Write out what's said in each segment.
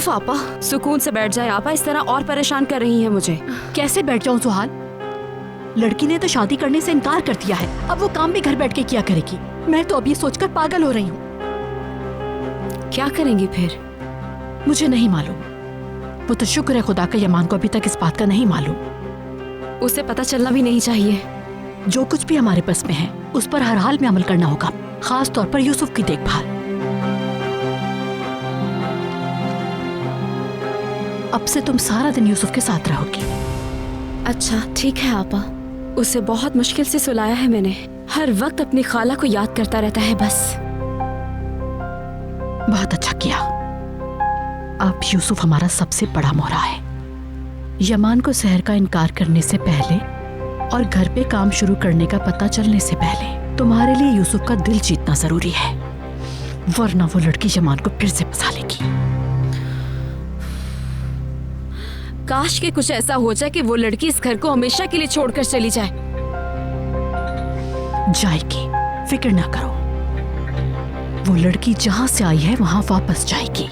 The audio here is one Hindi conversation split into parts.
उफ आपा, सुकून से बैठ जाए आपा, इस तरह और परेशान कर रही हैं मुझे। कैसे बैठ जाऊं सुहाल? लड़की ने तो शादी करने से इनकार कर दिया है, अब वो काम भी घर बैठ के किया करेगी। मैं तो अब ये सोचकर पागल हो रही हूँ। क्या करेंगी फिर? मुझे नहीं मालूम। वो तो शुक्र है खुदा का, यमान को अभी तक इस बात का नहीं मालूम। उसे पता चलना भी नहीं चाहिए। जो कुछ भी हमारे पास में है उस पर हर हाल में अमल करना होगा, खास तौर पर यूसुफ की देखभाल। अब से तुम सारा दिन यूसुफ के साथ रहोगी। अच्छा ठीक है आपा। उसे बहुत मुश्किल से सुलाया है मैंने, हर वक्त अपनी खाला को याद करता रहता है बस। बहुत अच्छा किया। अब यूसुफ हमारा सबसे बड़ा मोहरा है। यमान को शहर का इनकार करने से पहले और घर पे काम शुरू करने का पता चलने से पहले तुम्हारे लिए यूसुफ का दिल जीतना जरूरी है, वरना वो लड़की यमान को फिर से फंसा लेगी। काश के कुछ ऐसा हो जाए कि वो लड़की इस घर को हमेशा के लिए छोड़कर चली जाए। जाएगी, फिक्र ना करो। वो लड़की जहां से आई है वहां वापस जाएगी।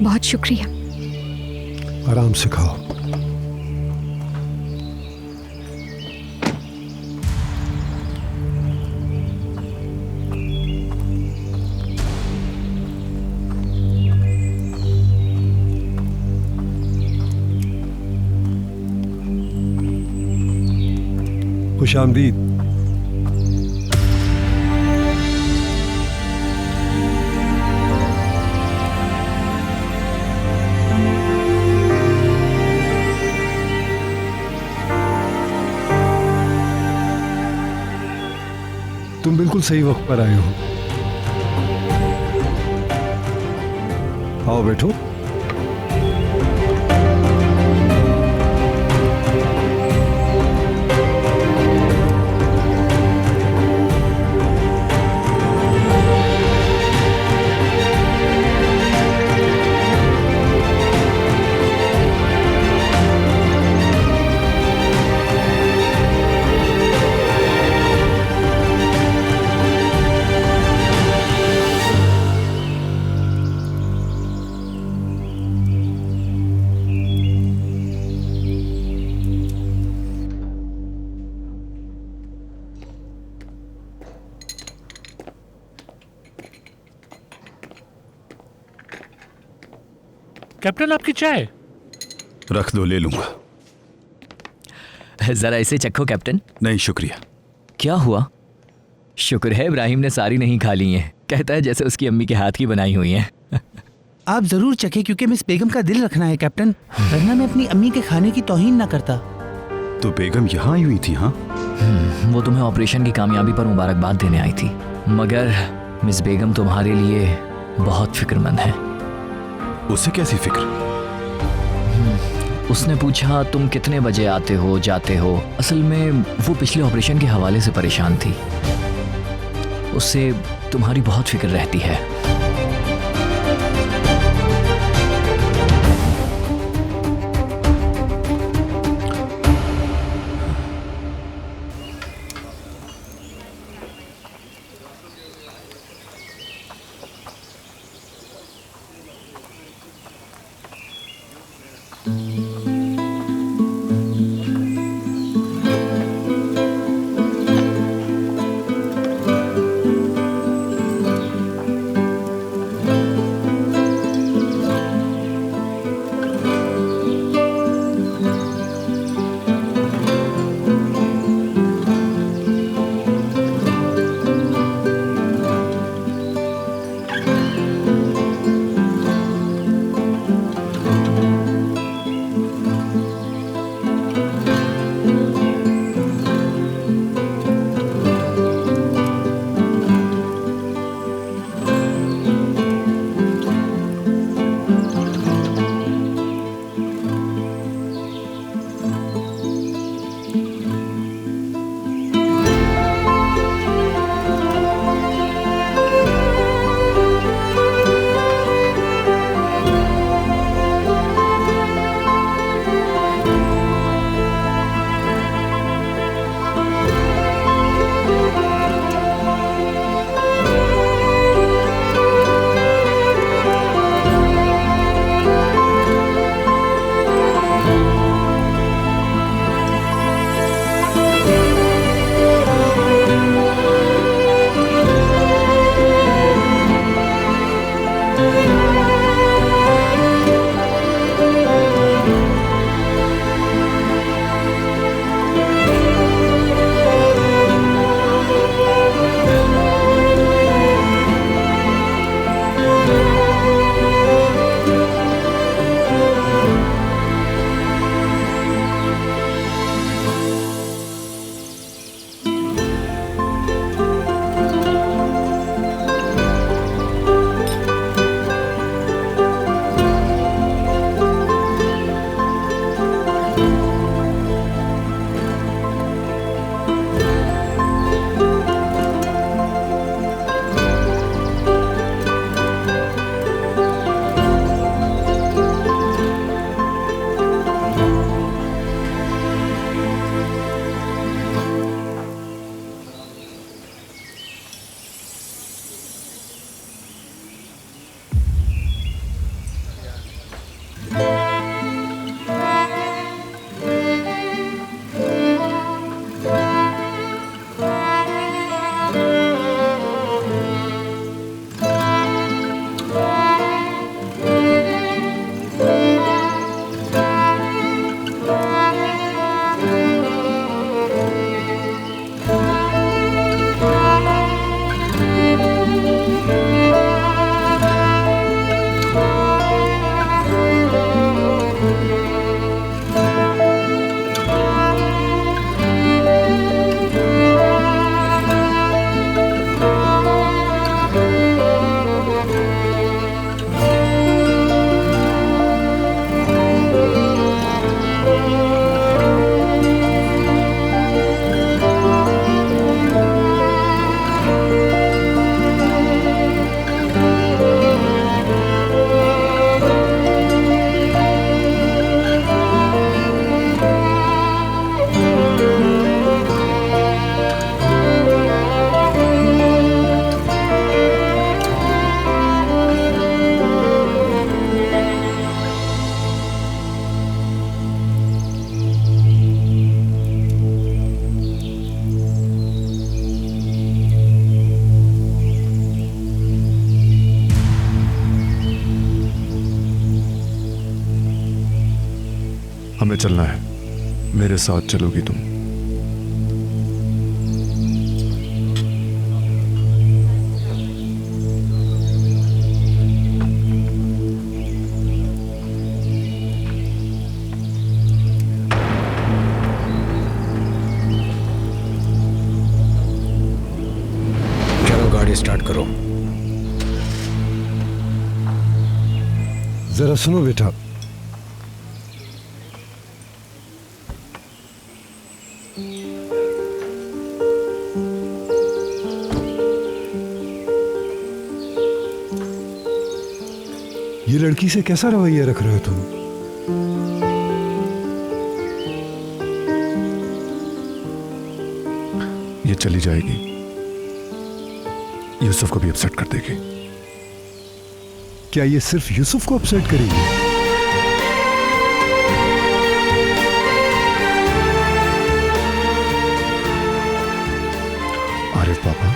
बहुत शुक्रिया। आराम से खाओ। खुशामदीद। तुम बिल्कुल सही वक्त पर आए हो। आओ बैठो। कैप्टन आपकी चाय रख दो, ले लूंगा। जरा इसे चखो कैप्टन। नहीं शुक्रिया। क्या हुआ? शुक्र है इब्राहिम ने सारी नहीं खा ली है, कहता है जैसे उसकी अम्मी के हाथ की बनाई हुई है। आप जरूर चखें क्योंकि मिस बेगम का दिल रखना है कैप्टन, वरना मैं अपनी अम्मी के खाने की तौहीन ना करता। तो बेगम यहाँ आई हुई थी? हाँ, वो तुम्हें ऑपरेशन की कामयाबी पर मुबारकबाद देने आई थी, मगर मिस बेगम तुम्हारे लिए बहुत फिक्रमंद है। उसे कैसी फिक्र? उसने पूछा तुम कितने बजे आते हो जाते हो। असल में वो पिछले ऑपरेशन के हवाले से परेशान थी, उससे तुम्हारी बहुत फिक्र रहती है। हमें चलना है, मेरे साथ चलोगी तुम? चलो गाड़ी स्टार्ट करो। जरा सुनो बेटा, ये लड़की से कैसा रवैया रख रहे हो तुम? ये चली जाएगी, यूसुफ को भी अपसेट कर देगी। क्या ये सिर्फ यूसुफ को अपसेट करेगी? आरिफ पापा,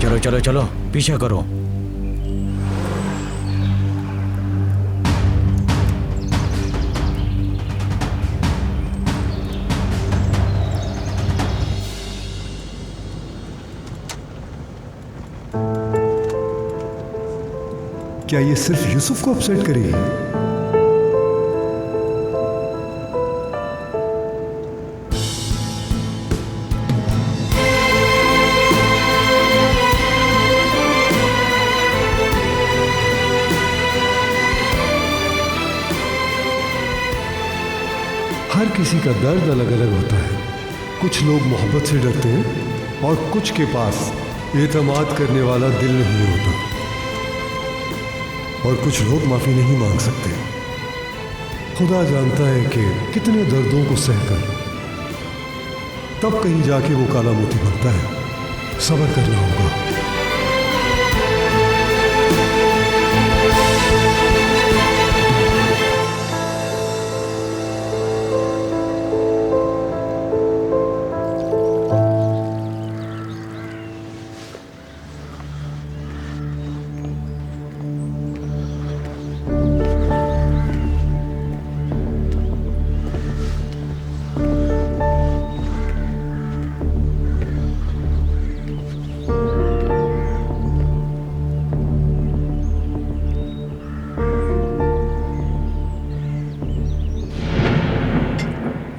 चलो चलो चलो, पीछा करो। क्या ये सिर्फ यूसुफ को अपसेट करेगी? हर किसी का दर्द अलग अलग होता है। कुछ लोग मोहब्बत से डरते हैं और कुछ के पास एतमाद करने वाला दिल नहीं होता, और कुछ लोग माफी नहीं मांग सकते। खुदा जानता है कि कितने दर्दों को सहकर तब कहीं जाके वो काला मोती बनता है। सब्र करना होगा।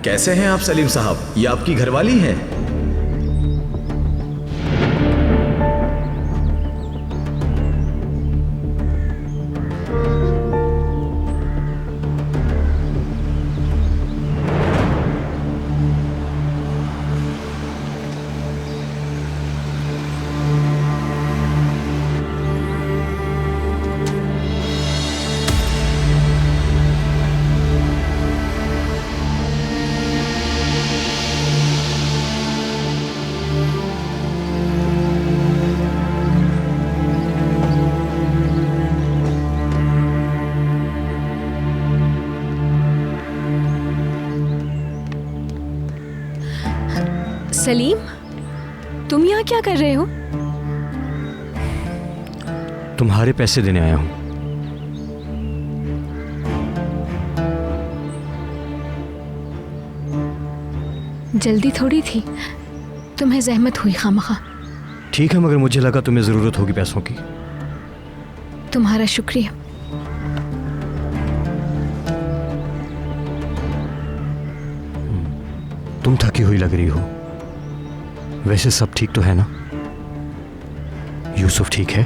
कैसे हैं आप सलीम साहब? ये आपकी घरवाली हैं? सलीम, तुम यहाँ क्या कर रहे हो? तुम्हारे पैसे देने आया हूं। जल्दी थोड़ी थी, तुम्हें जहमत हुई खामखा। ठीक है, मगर मुझे लगा तुम्हें जरूरत होगी पैसों की। तुम्हारा शुक्रिया। तुम थकी हुई लग रही हो। वैसे सब ठीक तो है ना? यूसुफ ठीक है?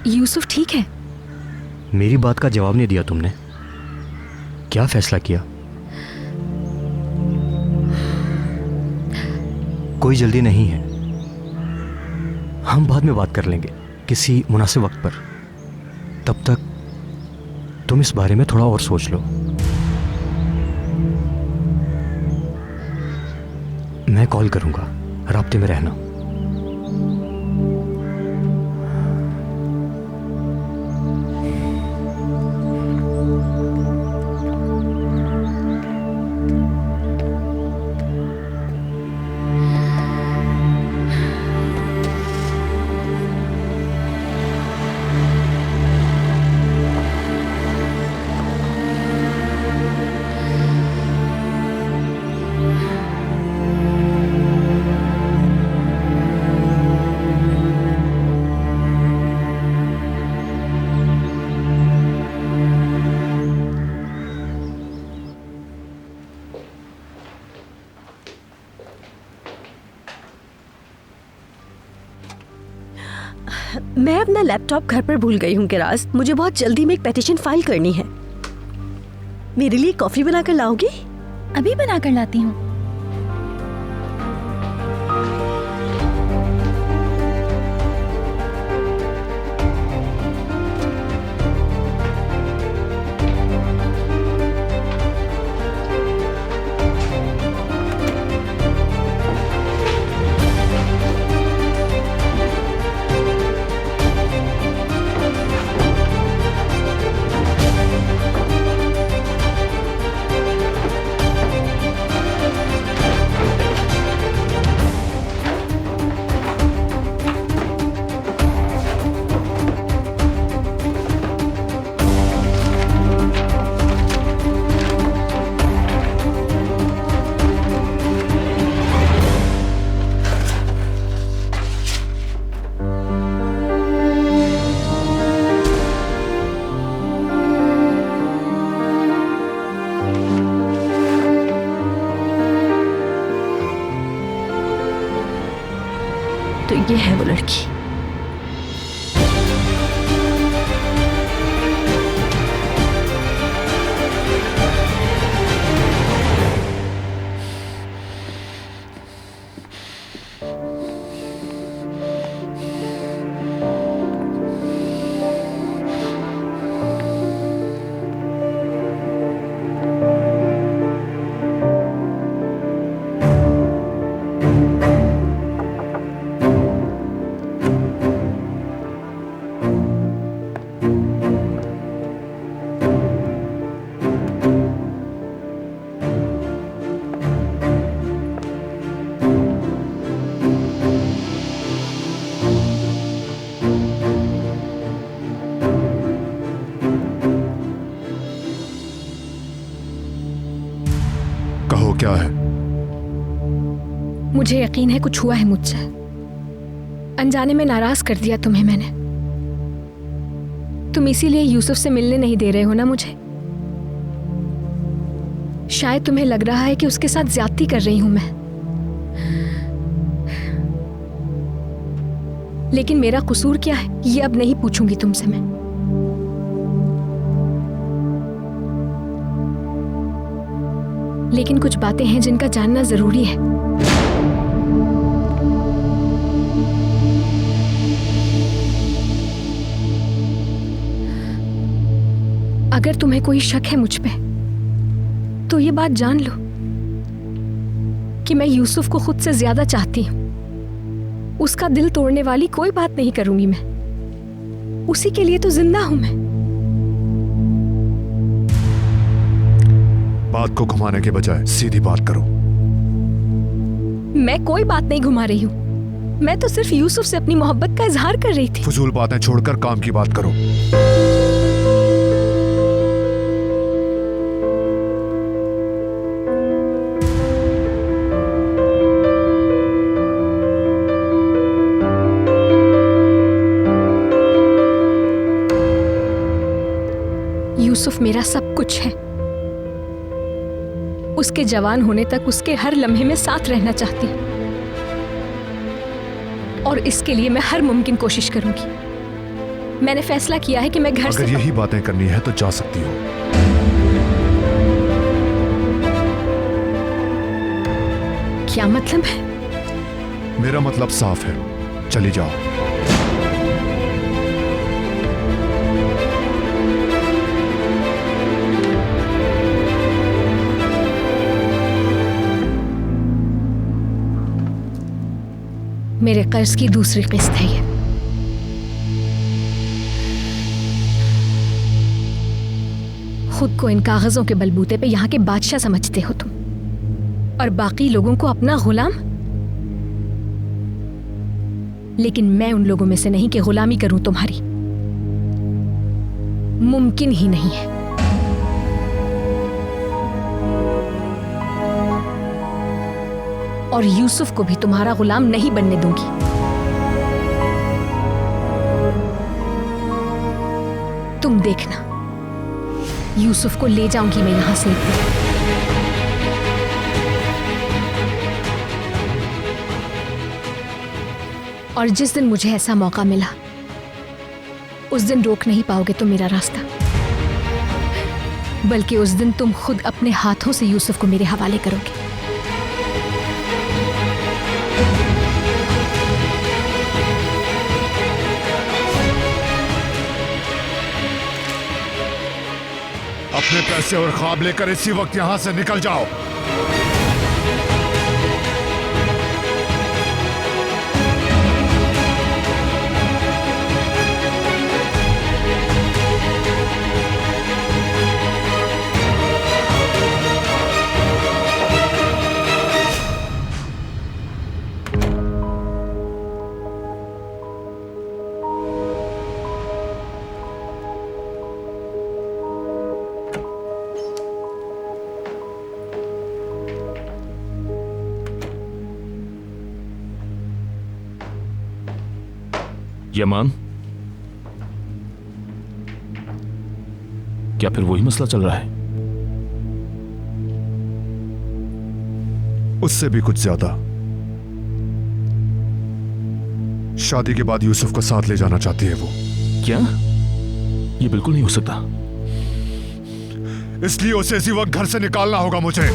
यूसुफ ठीक है। मेरी बात का जवाब नहीं दिया तुमने। क्या फैसला किया? कोई जल्दी नहीं है, हम बाद में बात कर लेंगे किसी मुनासिब वक्त पर। तब तक तुम इस बारे में थोड़ा और सोच लो। मैं कॉल करूंगा, राब्ते में रहना। मैं अपना लैपटॉप घर पर भूल गई हूँ किराज। मुझे बहुत जल्दी में एक पेटिशन फाइल करनी है। मेरे लिए कॉफी बनाकर लाओगी? अभी बनाकर लाती हूँ। तो ये है वो लड़की। कहो क्या है? मुझे यकीन है कुछ हुआ है मुझसे। अनजाने में नाराज कर दिया तुम्हें मैंने। तुम इसीलिए यूसुफ से मिलने नहीं दे रहे हो ना मुझे। शायद तुम्हें लग रहा है कि उसके साथ ज्यादती कर रही हूं मैं, लेकिन मेरा कसूर क्या है ये अब नहीं पूछूंगी तुमसे मैं। लेकिन कुछ बातें हैं जिनका जानना जरूरी है। अगर तुम्हें कोई शक है मुझ पे तो ये बात जान लो कि मैं यूसुफ को खुद से ज्यादा चाहती हूं। उसका दिल तोड़ने वाली कोई बात नहीं करूंगी मैं। उसी के लिए तो जिंदा हूं मैं। बात को घुमाने के बजाय सीधी बात करो। मैं कोई बात नहीं घुमा रही हूं। मैं तो सिर्फ यूसुफ से अपनी मोहब्बत का इजहार कर रही थी। फजूल बातें छोड़कर काम की बात करो। यूसुफ मेरा सब कुछ है। उसके जवान होने तक उसके हर लम्हे में साथ रहना चाहती हूँ और इसके लिए मैं हर मुमकिन कोशिश करूंगी। मैंने फैसला किया है कि मैं घर से अगर यही बातें करनी है तो जा सकती हो। क्या मतलब है? मेरा मतलब साफ है, चली जाओ। मेरे कर्ज की दूसरी किस्त है ये। खुद को इन कागजों के बलबूते पे यहाँ के बादशाह समझते हो तुम, और बाकी लोगों को अपना गुलाम। लेकिन मैं उन लोगों में से नहीं कि गुलामी करूं तुम्हारी, मुमकिन ही नहीं है। और यूसुफ को भी तुम्हारा गुलाम नहीं बनने दूंगी। तुम देखना, यूसुफ को ले जाऊंगी मैं यहां से। और जिस दिन मुझे ऐसा मौका मिला, उस दिन रोक नहीं पाओगे तुम मेरा रास्ता, बल्कि उस दिन तुम खुद अपने हाथों से यूसुफ को मेरे हवाले करोगे। अपने पैसे और ख्वाब लेकर इसी वक्त यहां से निकल जाओ। यमान, क्या फिर वही मसला चल रहा है? उससे भी कुछ ज्यादा। शादी के बाद यूसुफ को साथ ले जाना चाहती है वो। क्या? ये बिल्कुल नहीं हो सकता। इसलिए उसे इसी वक्त घर से निकालना होगा मुझे।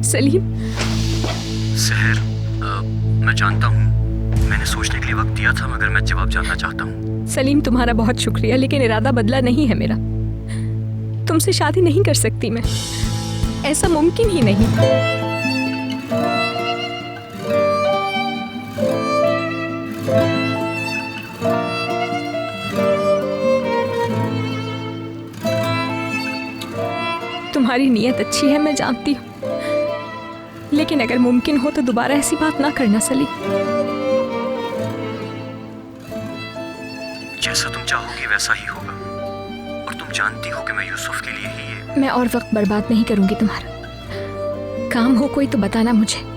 सलीम, सहर, मैं जानता हूँ मैंने सोचने के लिए वक्त दिया था, मगर मैं जवाब जानना चाहता हूँ। सलीम तुम्हारा बहुत शुक्रिया, लेकिन इरादा बदला नहीं है मेरा। तुमसे शादी नहीं कर सकती मैं, ऐसा मुमकिन ही नहीं। तुम्हारी नीयत अच्छी है, मैं जानती हूँ, लेकिन अगर मुमकिन हो तो दोबारा ऐसी बात ना करना सलीम। जैसा तुम चाहोगी वैसा ही होगा, और तुम जानती हो कि मैं यूसुफ के लिए ही ये। मैं और वक्त बर्बाद नहीं करूंगी तुम्हारा। काम हो कोई तो बताना मुझे।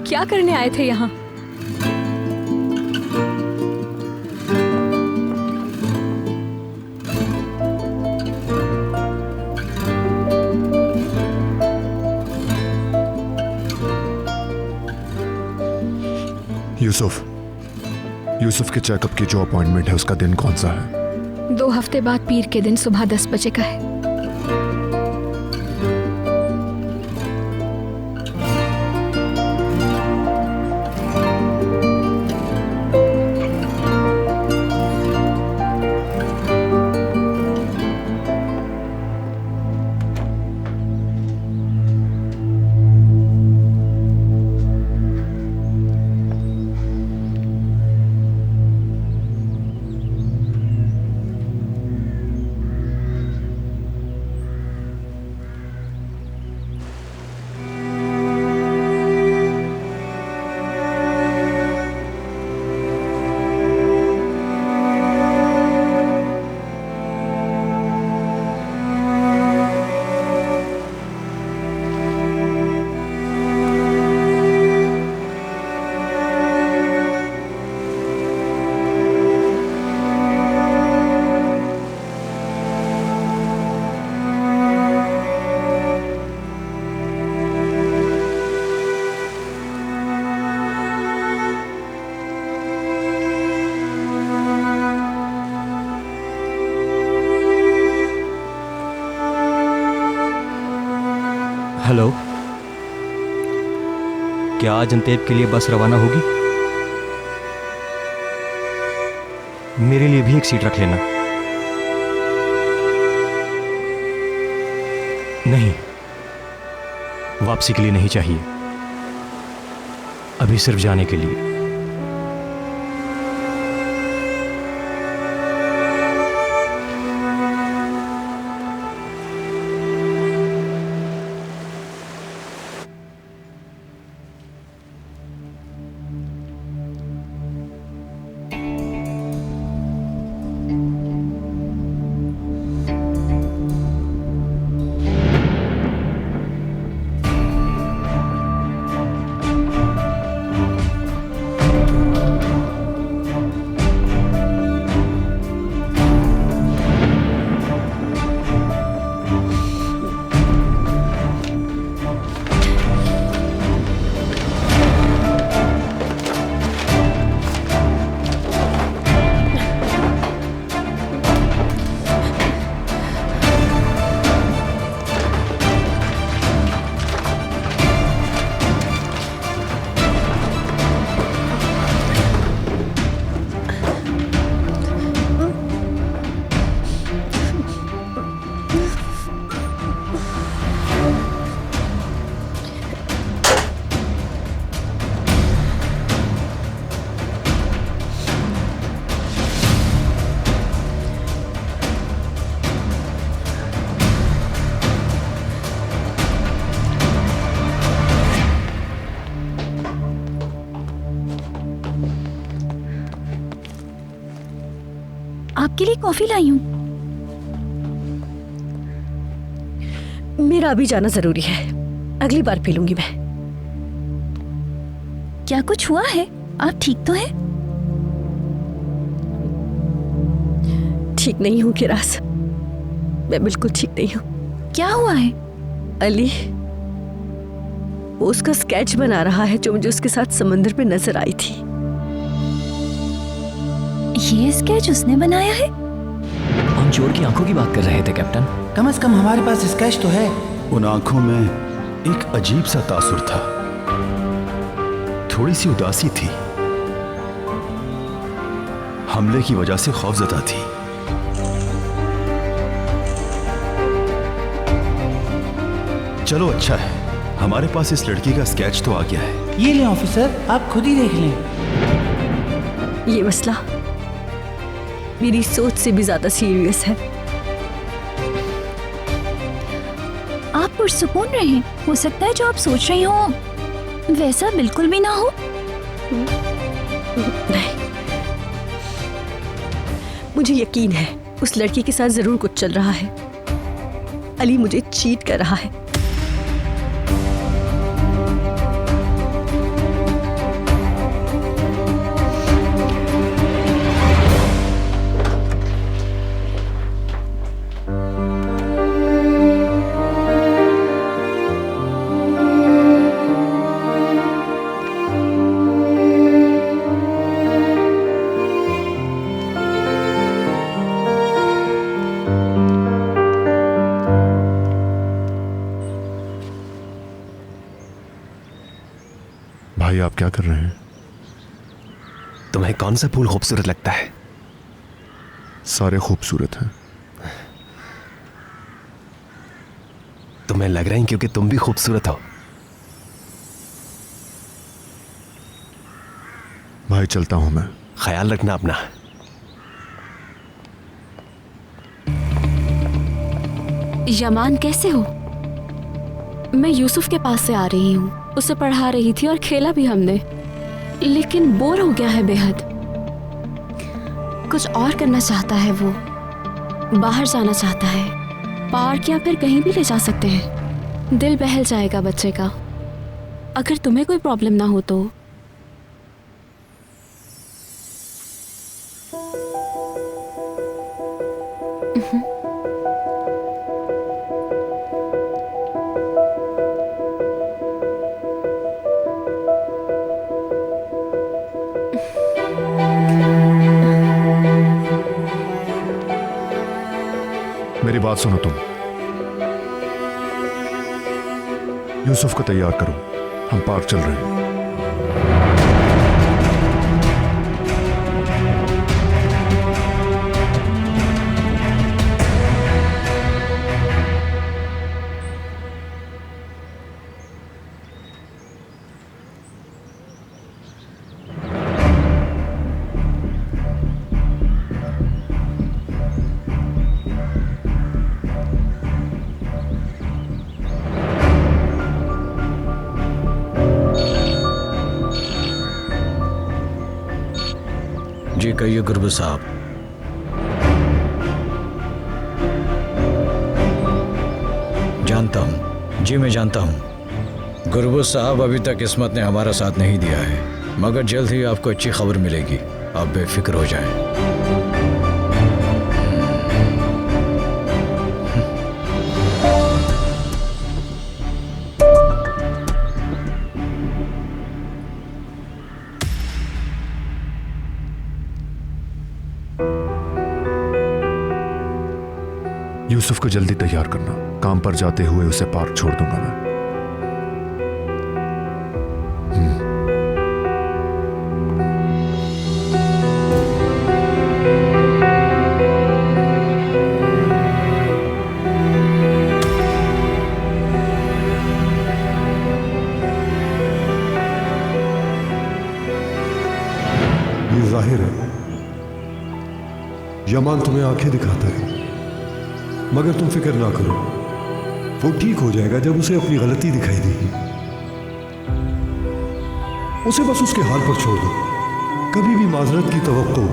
क्या करने आए थे यहाँ? यूसुफ के चेकअप की जो अपॉइंटमेंट है उसका दिन कौन सा है? 2 हफ्ते बाद पीर के दिन सुबह 10 बजे का है। क्या आज अंतेब के लिए बस रवाना होगी? मेरे लिए भी एक सीट रख लेना। नहीं, वापसी के लिए नहीं चाहिए, अभी सिर्फ जाने के लिए। आपके लिए कॉफी लाई हूँ। मेरा अभी जाना जरूरी है, अगली बार पी लूंगी मैं। क्या कुछ हुआ है? आप ठीक तो हैं? ठीक नहीं हूँ किरास, मैं बिल्कुल ठीक नहीं हूँ। क्या हुआ है? अली वो उसका स्केच बना रहा है जो मुझे उसके साथ समंदर में नजर आई थी। ये स्केच उसने बनाया है? हम चोर की आंखों की बात कर रहे थे कैप्टन। कम से कम हमारे पास स्केच तो है। उन आंखों में एक अजीब सा तासुर था, थोड़ी सी उदासी थी, हमले की वजह से खौफजदा थी। चलो अच्छा है, हमारे पास इस लड़की का स्केच तो आ गया है। ये लें ऑफिसर, आप खुद ही देख लें। ये मसला मेरी सोच से भी ज्यादा सीरियस है। आप पुरसुकून रहें, हो सकता है जो आप सोच रही हो वैसा बिल्कुल भी ना हो। नहीं, मुझे यकीन है उस लड़की के साथ जरूर कुछ चल रहा है। अली मुझे चीट कर रहा है। भाई आप क्या कर रहे हैं? तुम्हें कौन सा फूल खूबसूरत लगता है? सारे खूबसूरत हैं। तुम्हें लग रहा है क्योंकि तुम भी खूबसूरत हो। भाई चलता हूं मैं। ख्याल रखना अपना। यमान कैसे हो? मैं यूसुफ के पास से आ रही हूँ, उसे पढ़ा रही थी और खेला भी हमने, लेकिन बोर हो गया है बेहद। कुछ और करना चाहता है वो, बाहर जाना चाहता है, पार्क या फिर कहीं भी ले जा सकते हैं। दिल बहल जाएगा बच्चे का। अगर तुम्हें कोई प्रॉब्लम ना हो तो। मेरी बात सुनो तुम। यूसुफ को तैयार करो, हम पार्क चल रहे हैं। जी कहिए गुरबू साहब। जानता हूँ जी, मैं जानता हूँ गुरबू साहब, अभी तक किस्मत ने हमारा साथ नहीं दिया है, मगर जल्द ही आपको अच्छी खबर मिलेगी, आप बेफिक्र हो जाएं। यूसुफ को जल्दी तैयार करना, काम पर जाते हुए उसे पार्क छोड़ दूंगा मैं। ये जाहिर है यमान तुम्हें आंखें दिखाता है, मगर तुम फिक्र ना करो, वो ठीक हो जाएगा जब उसे अपनी गलती दिखाई देगी। उसे बस उसके हाल पर छोड़ दो, कभी भी माजरत की तवक्को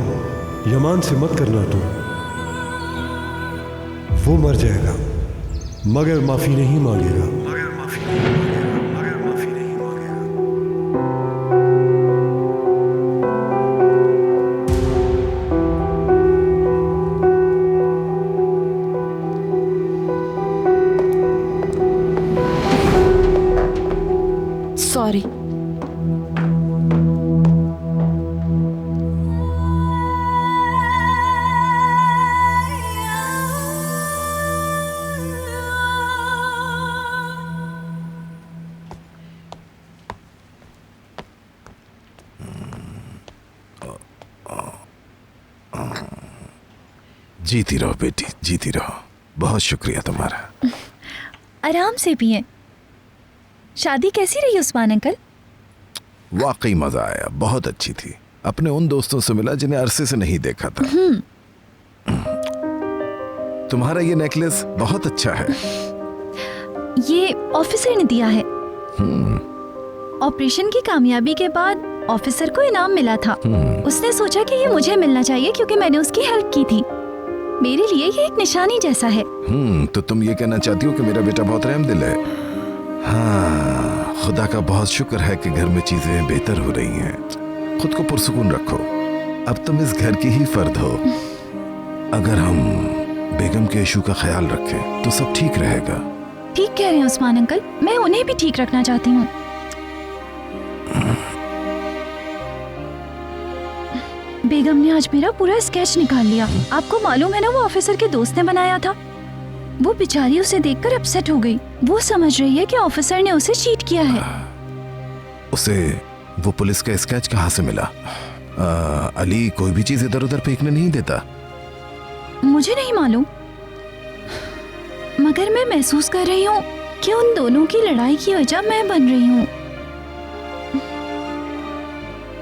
यमान से मत करना तुम। वो मर जाएगा मगर माफी नहीं मांगेगा। सॉरी। जीती रहो बेटी, जीती रहो। बहुत शुक्रिया तुम्हारा। आराम से पिए। शादी कैसी रही उस्मान अंकल? वाकई मजा आया, बहुत अच्छी थी। अपने उन दोस्तों से मिला जिन्हें अरसे से नहीं देखा था। तुम्हारा ये नेकलेस बहुत अच्छा है। ये ऑफिसर ने दिया है। ऑपरेशन की कामयाबी के बाद ऑफिसर को इनाम मिला था। उसने सोचा कि ये मुझे मिलना चाहिए क्योंकि मैंने उसकी हेल्प की थी। मेरे लिए ये एक निशानी जैसा है। तो तुम ये कहना चाहती हो कि मेरा बेटा बहुत रहमदिल है। हाँ, खुदा का बहुत शुक्र है कि घर में चीजें बेहतर हो रही हैं। खुद को पुरसुकून रखो, अब तुम इस घर की ही फर्द हो। अगर हम बेगम के इशू का ख्याल रखें तो सब ठीक रहेगा। ठीक कह रहे हैं उस्मान अंकल, मैं उन्हें भी ठीक रखना चाहती हूँ। बेगम ने आज मेरा पूरा स्केच निकाल लिया। आपको मालूम है ना, वो ऑफिसर के दोस्त ने बनाया था। वो बेचारी उसे देखकर अपसेट हो गई। वो समझ रही है कि ऑफिसर ने उसे चीट किया है। उसे वो पुलिस का स्केच कहाँ से मिला? अली कोई भी चीज इधर उधर फेंकने नहीं देता। मुझे नहीं मालूम, मगर मैं महसूस कर रही हूँ कि उन दोनों की लड़ाई की वजह मैं बन रही हूँ।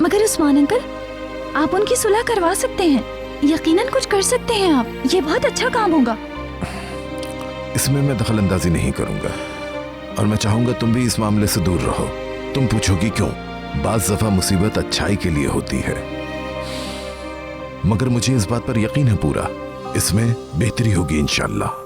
मगर उस्मान अंकल, आप उनकी सुलह करवा सकते हैं। यकीनन कुछ कर सकते हैं आप। ये बहुत अच्छा काम होगा। इसमें मैं दखल अंदाजी नहीं करूंगा और मैं चाहूंगा तुम भी इस मामले से दूर रहो। तुम पूछोगी क्यों? बाज़ दफा मुसीबत अच्छाई के लिए होती है, मगर मुझे इस बात पर यकीन है पूरा, इसमें बेहतरी होगी इंशाअल्लाह।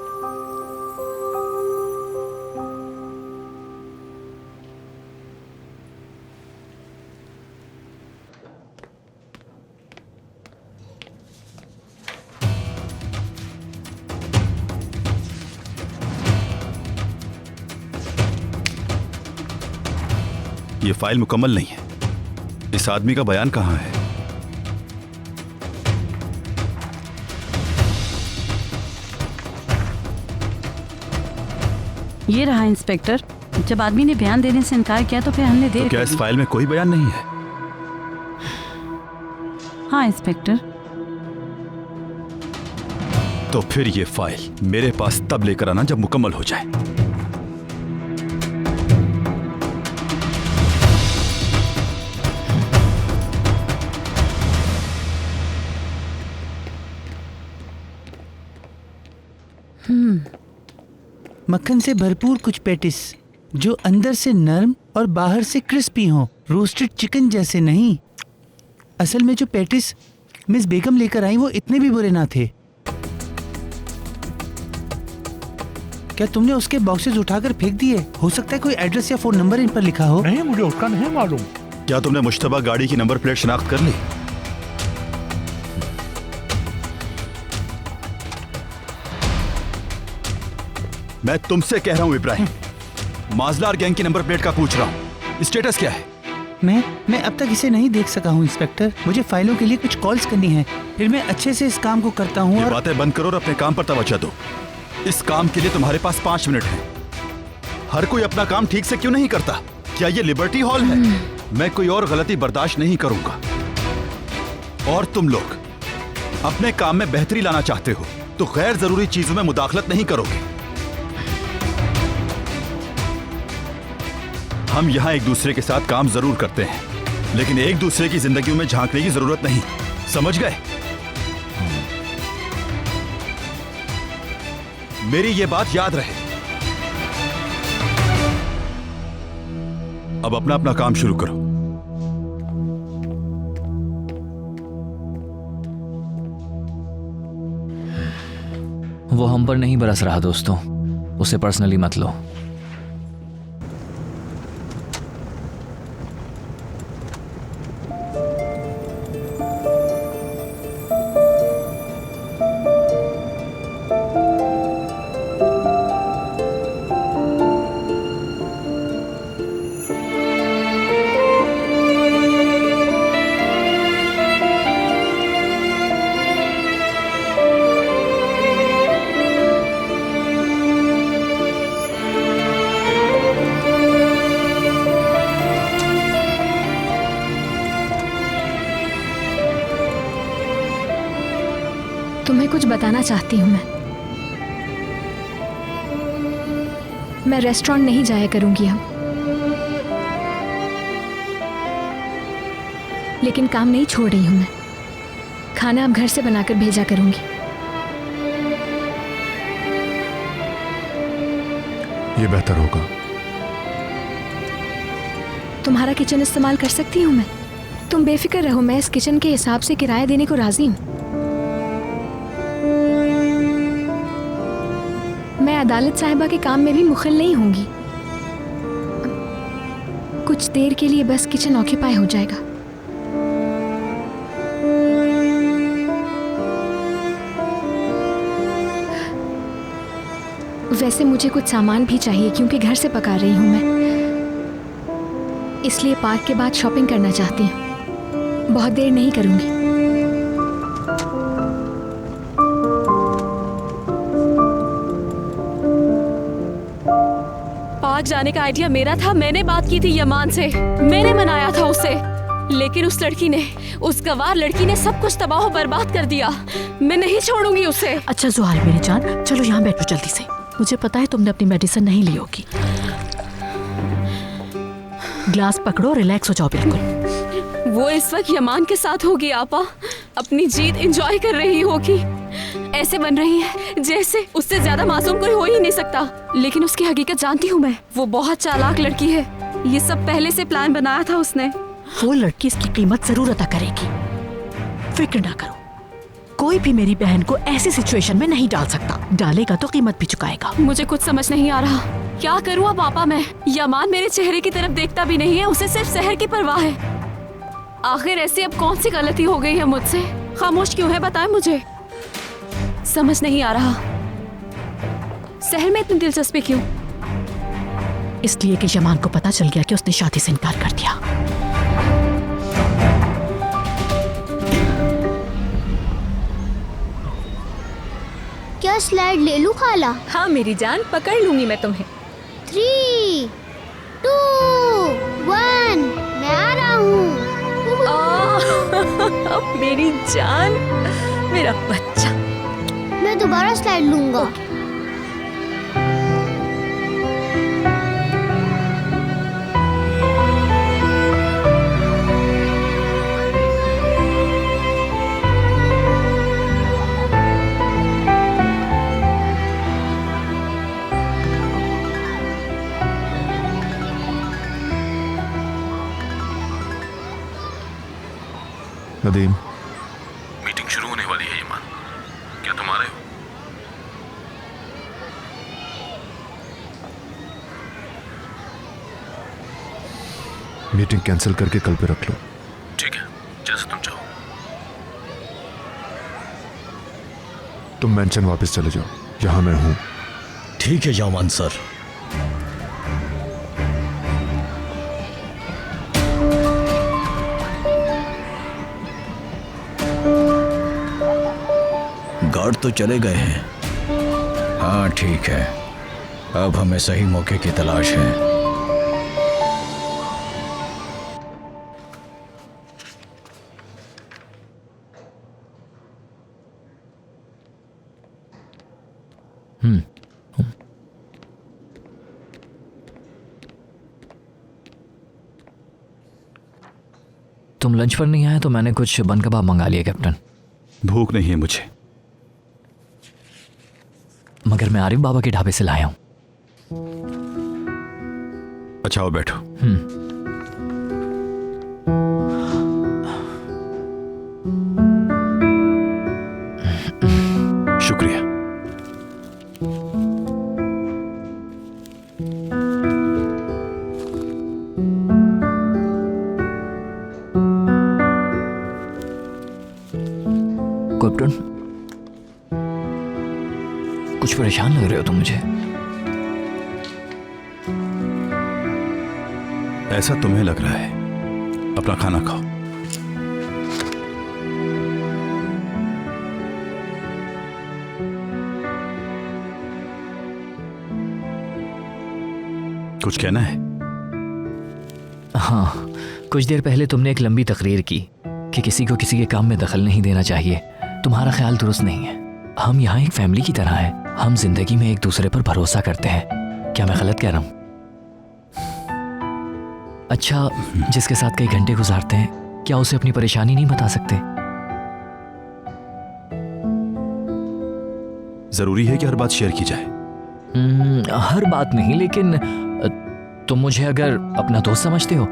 ये फाइल मुकम्मल नहीं है। इस आदमी का बयान कहाँ है? ये रहा इंस्पेक्टर। जब आदमी ने बयान देने से इनकार किया तो फिर हमने देर तो क्या इस फाइल में कोई बयान नहीं है? हाँ इंस्पेक्टर। तो फिर ये फाइल मेरे पास तब लेकर आना जब मुकम्मल हो जाए। मक्खन से भरपूर कुछ पेटिस जो अंदर से नरम और बाहर से क्रिस्पी हों, रोस्टेड चिकन जैसे नहीं। असल में जो पेटिस मिस बेगम लेकर आई वो इतने भी बुरे ना थे। क्या तुमने उसके बॉक्सेस उठाकर फेंक दिए? हो सकता है कोई एड्रेस या फोन नंबर इन पर लिखा हो। नहीं, मुझे उसका नहीं मालूम। क्या तुमने मुश्तबा गाड़ी की नंबर प्लेट शिनाख्त कर ली? मैं तुमसे कह रहा हूं इब्राहिम, माजलार गैंग की नंबर प्लेट का पूछ रहा हूं, स्टेटस क्या है? मैं अब तक इसे नहीं देख सका हूँ इंस्पेक्टर। मुझे फाइलों के लिए कुछ कॉल्स करनी है, फिर मैं अच्छे से इस काम को करता हूँ। और बातें बंद करो और अपने काम पर तवज्जो दो। इस काम के लिए तुम्हारे पास 5 मिनट हैं। हर कोई अपना काम ठीक से क्यों नहीं करता? क्या ये लिबर्टी हॉल है? मैं कोई और गलती बर्दाश्त नहीं करूंगा। और तुम लोग अपने काम में बेहतरी लाना चाहते हो तो गैर जरूरी चीजों में मुदाखलत नहीं करोगे। हम यहाँ एक दूसरे के साथ काम जरूर करते हैं, लेकिन एक दूसरे की जिंदगियों में झांकने की जरूरत नहीं। समझ गए? मेरी ये बात याद रहे। अब अपना अपना काम शुरू करो। वो हम पर नहीं बरस रहा दोस्तों, उसे पर्सनली मत लो। तुम्हें कुछ बताना चाहती हूँ मैं रेस्टोरेंट नहीं जाया करूंगी अब, लेकिन काम नहीं छोड़ रही हूँ मैं। खाना अब घर से बनाकर भेजा करूंगी। ये बेहतर होगा। तुम्हारा किचन इस्तेमाल कर सकती हूँ मैं। तुम बेफिक्र रहो, मैं इस किचन के हिसाब से किराया देने को राजी हूँ। मैं अदालत साहिबा के काम में भी मुखिल नहीं होंगी। कुछ देर के लिए बस किचन ऑक्यूपाई हो जाएगा। वैसे मुझे कुछ सामान भी चाहिए क्योंकि घर से पका रही हूँ मैं, इसलिए पार्क के बाद शॉपिंग करना चाहती हूँ। बहुत देर नहीं करूँगी। पार्क जाने का आइडिया मेरा था। मैंने बात की थी यमान से, मैंने मनाया था उसे, लेकिन उस लड़की ने, उस गवार लड़की ने सब कुछ तबाह बर्बाद कर दिया। मैं नहीं छोड़ूंगी उसे। अच्छा जुहाल मेरी जान, चलो यहाँ बैठो जल्दी से। मुझे पता है तुमने अपनी मेडिसिन नहीं ली होगी। ग्लास पकड़ो, रिलैक्स हो जाओ बिल्कुल। वो इस वक्त यमान के साथ होगी आपा, अपनी जीत एंजॉय कर रही होगी। ऐसे बन रही है जैसे उससे ज्यादा मासूम कोई हो ही नहीं सकता, लेकिन उसकी हकीकत जानती हूँ मैं। वो बहुत चालाक लड़की है। ये सब पहले से प्लान बनाया था उसने। वो लड़की इसकी कीमत जरूर अदा करेगी, फिक्र ना करो। कोई भी मेरी बहन को ऐसी सिचुएशन में नहीं डाल सकता, डालेगा तो कीमत भी चुकाएगा। मुझे कुछ समझ नहीं आ रहा, क्या करूँ अब पापा मैं? यमान मेरे चेहरे की तरफ देखता भी नहीं है, उसे सिर्फ शहर की परवाह है। आखिर ऐसी अब कौन सी गलती हो गई है मुझसे? खामोश क्यों है बताएं मुझे, समझ नहीं आ रहा। शहर में इतनी दिलचस्पी क्यों? इसलिए कि यमान को पता चल गया कि उसने शादी से इनकार कर दिया। क्या स्लाइड ले लूं खाला? हाँ मेरी जान, पकड़ लूंगी मैं तुम्हें। 3, 2, 1 मैं आ रहा हूँ। मेरी जान, मेरा बच्चा। मैं दोबारा स्लाइड लूंगा। नदीम, मीटिंग कैंसिल करके कल पे रख लो। ठीक है, जैसे तुम चाहो। तुम मेंशन वापस चले जाओ, यहां मैं हूं। ठीक है यामान सर। गार्ड तो चले गए हैं। हाँ ठीक है, अब हमें सही मौके की तलाश है। तुम लंच पर नहीं आए तो मैंने कुछ बन कबाब मंगा लिया कैप्टन। भूख नहीं है मुझे। मगर मैं आरिफ बाबा के ढाबे से लाया हूं। अच्छा आओ बैठो। शुक्रिया। कैप्टन, कुछ परेशान लग रहे हो तुम मुझे। ऐसा तुम्हें लग रहा है। अपना खाना खाओ। कुछ कहना है? हाँ, कुछ देर पहले तुमने एक लंबी तकरीर की कि किसी को किसी के काम में दखल नहीं देना चाहिए। तुम्हारा ख्याल दुरुस्त नहीं है। हम यहाँ एक फैमिली की तरह हैं। हम जिंदगी में एक दूसरे पर भरोसा करते हैं। क्या मैं गलत कह रहा हूँ? अच्छा, जिसके साथ कई घंटे गुजारते हैं, क्या उसे अपनी परेशानी नहीं बता सकते? जरूरी है कि हर बात शेयर की जाए? हर बात नहीं, लेकिन तुम मुझे अगर अपना दोस्त समझते हो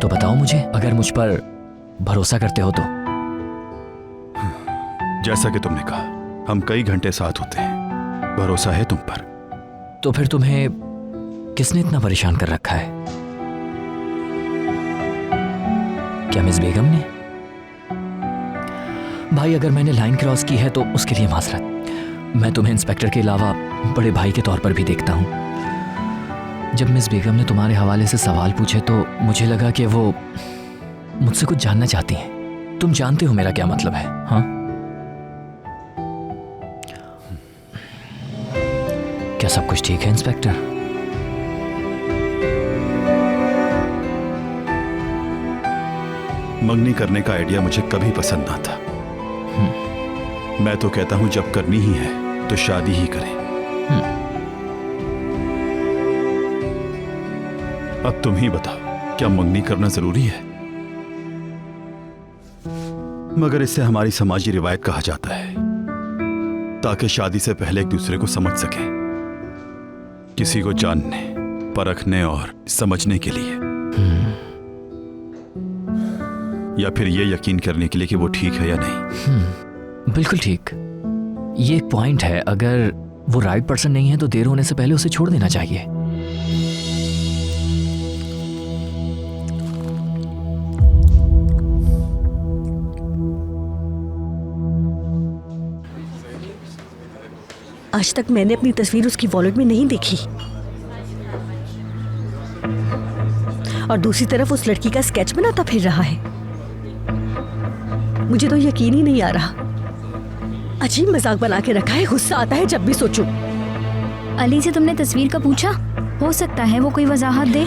तो बताओ मुझे। अगर मुझ पर भरोसा करते हो तो। जैसा कि तुमने कहा, हम कई घंटे साथ होते हैं। भरोसा है तुम पर। तो फिर तुम्हें किसने इतना परेशान कर रखा है? क्या मिस बेगम ने? भाई, अगर मैंने लाइन क्रॉस की है तो उसके लिए माजरत। मैं तुम्हें इंस्पेक्टर के अलावा बड़े भाई के तौर पर भी देखता हूं। जब मिस बेगम ने तुम्हारे हवाले से सवाल पूछे तो मुझे लगा कि वो मुझसे कुछ जानना चाहती हैं। तुम जानते हो मेरा क्या मतलब है? हाँ, क्या सब कुछ ठीक है इंस्पेक्टर? मंगनी करने का आइडिया मुझे कभी पसंद ना था। मैं तो कहता हूं जब करनी ही है तो शादी ही करें। अब तुम ही बताओ, क्या मंगनी करना जरूरी है? मगर इसे हमारी समाजी रिवायत कहा जाता है ताकि शादी से पहले एक दूसरे को समझ सकें, किसी को जानने, परखने और समझने के लिए, या फिर यह यकीन करने के लिए कि वो ठीक है या नहीं। बिल्कुल ठीक। ये एक पॉइंट है। अगर वो राइट पर्सन नहीं है तो देर होने से पहले उसे छोड़ देना चाहिए। आज तक मैंने अपनी तस्वीर उसकी वॉलेट में नहीं देखी, और दूसरी तरफ उस लड़की का स्केच बनाता फिर रहा है। मुझे तो यकीन ही नहीं आ रहा। अजीब मजाक बना के रखा है। गुस्सा आता है जब भी सोचूं। अली से तुमने तस्वीर का पूछा? हो सकता है वो कोई वजाहत दे।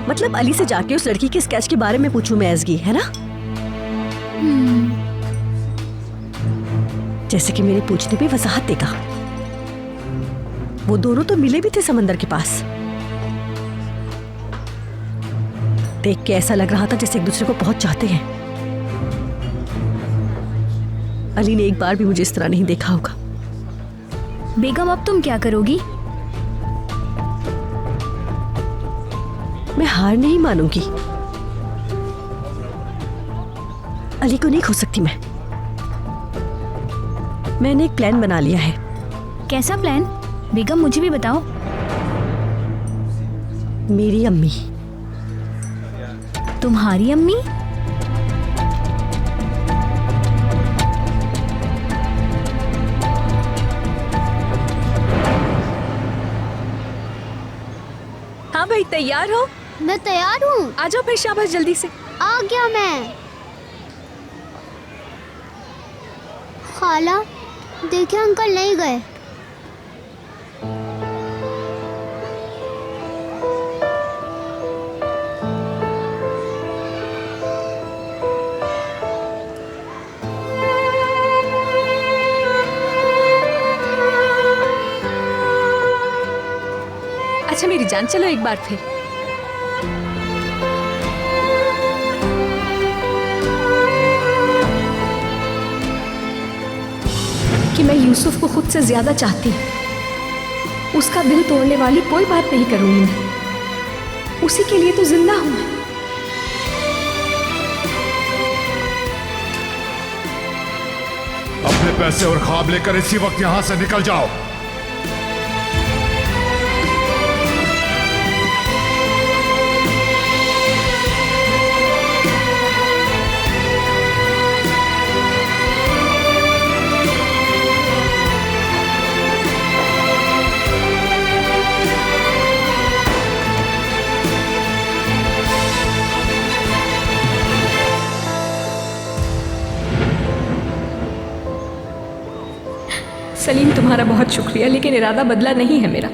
मतलब अली से जाके उस लड़की के स्केच के बारे में पूछूं मैं, एसगी, है ना? जैसे कि मेरे पूछने पे वजाहत देगा। वो दोनों तो मिले भी थे समंदर के पास। देख के ऐसा लग रहा था जैसे एक दूसरे को बहुत चाहते हैं। अली ने एक बार भी मुझे इस तरह नहीं देखा होगा। बेगम, अब तुम क्या करोगी? मैं हार नहीं मानूंगी। अली को नहीं खो सकती मैं। मैंने एक प्लान बना लिया है। कैसा प्लान? बेगम, मुझे भी बताओ। मेरी अम्मी तुम्हारी अम्मी? हाँ भाई, तैयार हो? मैं तैयार हूँ। आ जाओ फिर, शाबाश, जल्दी से। आ गया मैं। खाला, देखिए अंकल नहीं गए। अच्छा मेरी जान, चलो एक बार फिर। कि मैं यूसुफ को खुद से ज्यादा चाहती हूँ। उसका दिल तोड़ने वाली कोई बात नहीं करूंगी मैं। उसी के लिए तो जिंदा हूं मैं। अपने पैसे और ख्वाब लेकर इसी वक्त यहां से निकल जाओ। सलीम, तुम्हारा बहुत शुक्रिया, लेकिन इरादा बदला नहीं है मेरा।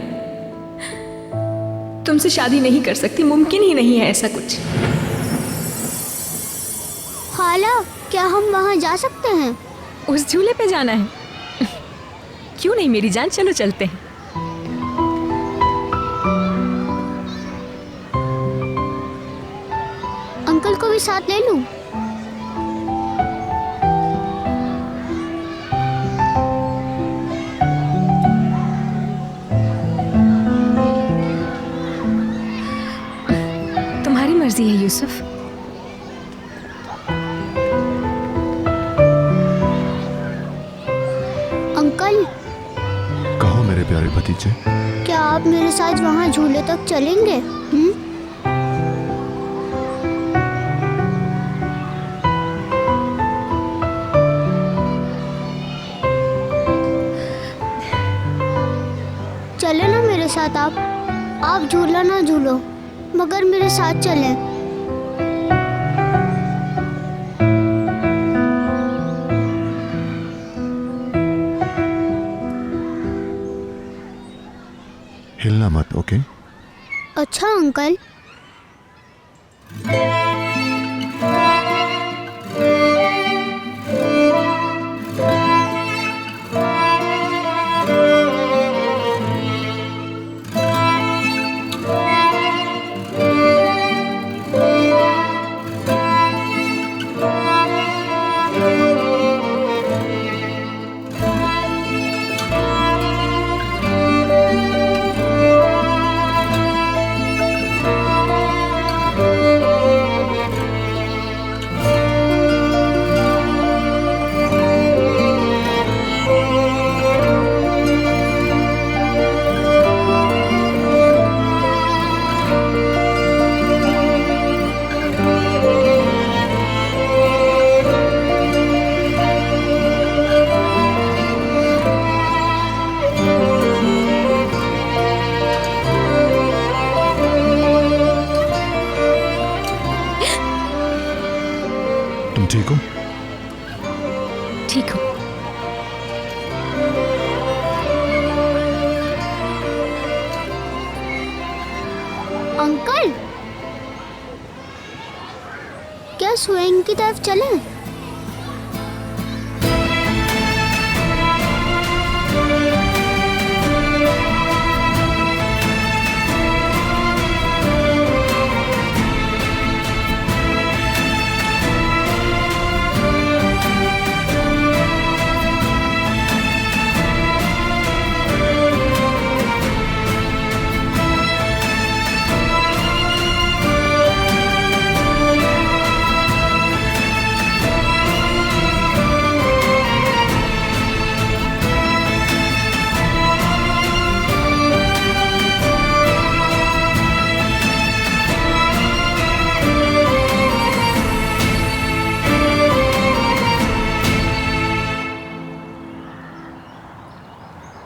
तुमसे शादी नहीं कर सकती, मुमकिन ही नहीं है ऐसा कुछ। खाला, क्या हम वहाँ जा सकते हैं? उस झूले पे जाना है? क्यों नहीं मेरी जान, चलो चलते हैं। अंकल को भी साथ ले लूं? तुम्हारी मर्जी है यूसुफ। अंकल, कहो मेरे प्यारे भतीजे, क्या आप मेरे साथ वहाँ झूले तक चलेंगे? चले ना मेरे साथ आप झूला ना झूलो, मगर मेरे साथ चलें। हिलना मत, ओके? अच्छा अंकल। ठीक हो? ठीक हो। अंकल, क्या स्विंग की तरफ चलें?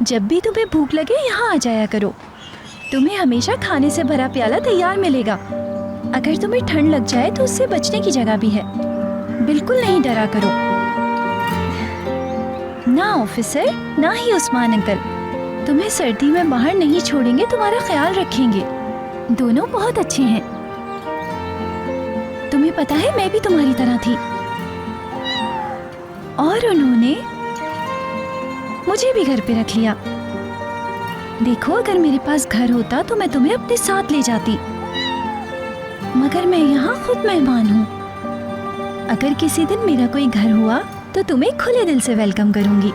जब भी तुम्हें भूख लगे यहाँ आ जाया करो। तुम्हें हमेशा खाने से भरा प्याला तैयार मिलेगा। अगर तुम्हें ठंड लग जाए तो उससे बचने की जगह भी है। बिल्कुल नहीं डरा करो। ना ऑफिसर, ना ही उस्मान अंकल तुम्हें सर्दी में बाहर नहीं छोड़ेंगे, तुम्हारा ख्याल रखेंगे। दोनों बहुत अच्छे हैं। तुम्हें पता है मैं भी तुम्हारी तरह थी और उन्होंने मुझे भी घर पे रख लिया। देखो, अगर मेरे पास घर होता तो मैं तुम्हें अपने साथ ले जाती, मगर मैं यहाँ खुद मेहमान हूँ। अगर किसी दिन मेरा कोई घर हुआ तो तुम्हें खुले दिल से वेलकम करूंगी।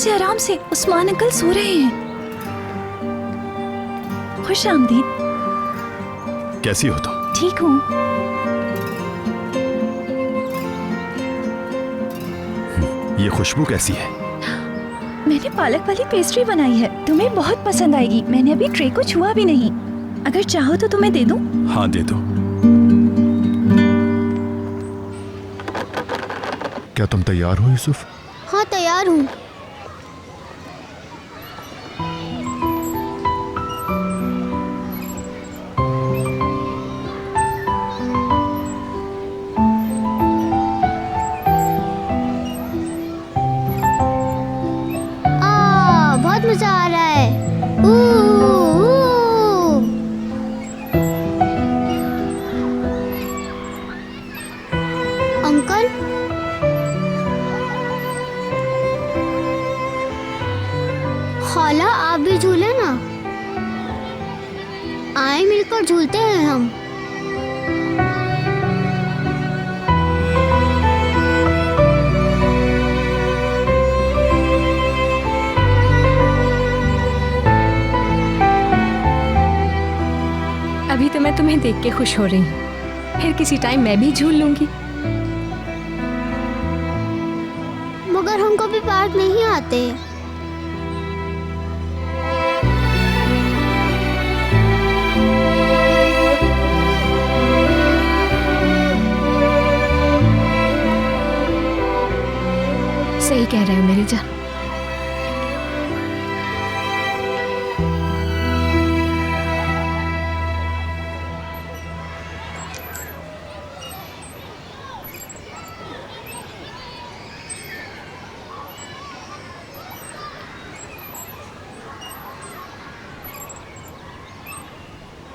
आराम से उस्मान अंकल सो रहे हैं। खुश आमदीद। कैसी हो तुम? ठीक हूँ। ये खुशबू कैसी है? मैंने पालक वाली पेस्ट्री बनाई है, तुम्हें बहुत पसंद आएगी। मैंने अभी ट्रे को छुआ भी नहीं। अगर चाहो तो तुम्हें दे दूं? हाँ, दे दो। क्या तुम तैयार हो यूसुफ? हाँ, तैयार हूँ। बहुत मजा आ रहा है। अंकल, खाला आप भी झूले ना। आए मिलकर झूलते हैं हम। अभी तो मैं तुम्हें देख के खुश हो रही हूँ, फिर किसी टाइम मैं भी झूल लूंगी। मगर हम कभी पार्क नहीं आते। सही कह रहे हो मेरी जान।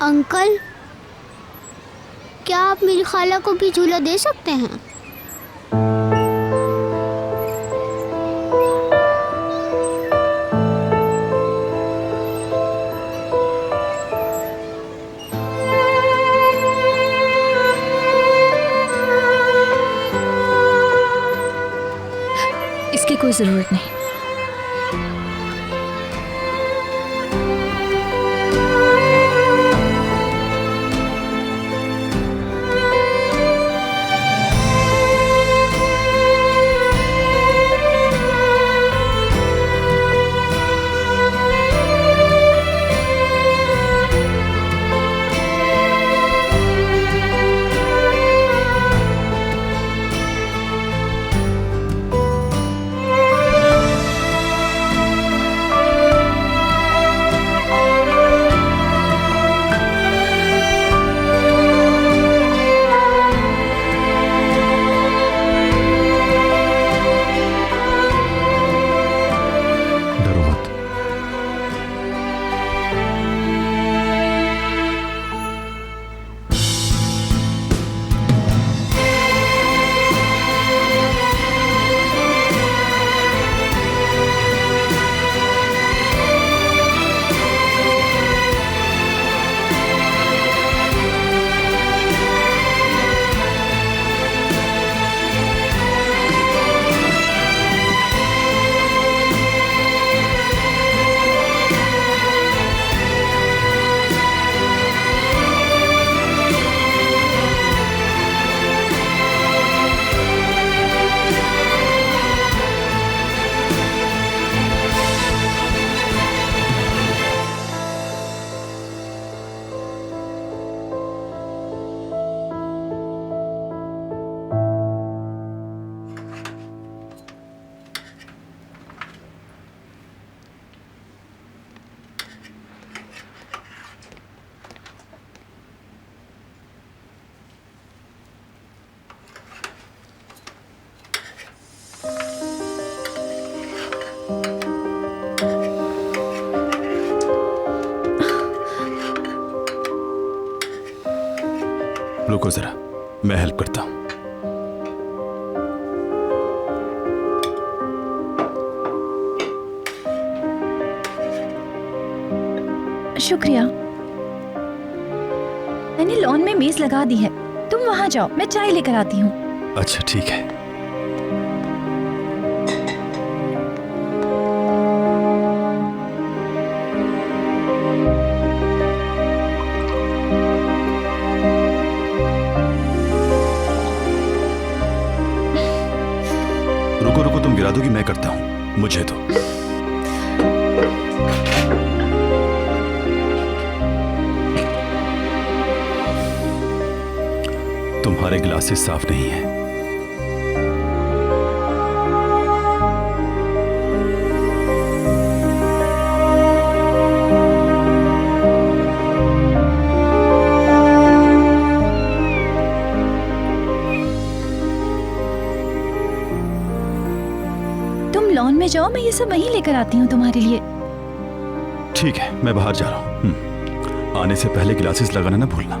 अंकल, क्या आप मेरी खाला को भी झूला दे सकते हैं? इसकी कोई जरूरत नहीं। रुको जरा, मैं हेल्प करता हूं। शुक्रिया। मैंने लॉन में मेज लगा दी है, तुम वहां जाओ, मैं चाय लेकर आती हूँ। अच्छा ठीक है। रुको रुको, तुम गिरा दो कि मैं करता हूं, मुझे दो। तुम्हारे ग्लासेस साफ नहीं है। तुम लॉन में जाओ, मैं ये सब वहीं लेकर आती हूँ तुम्हारे लिए। ठीक है, मैं बाहर जा रहा हूँ। आने से पहले ग्लासेस लगाना ना भूलना।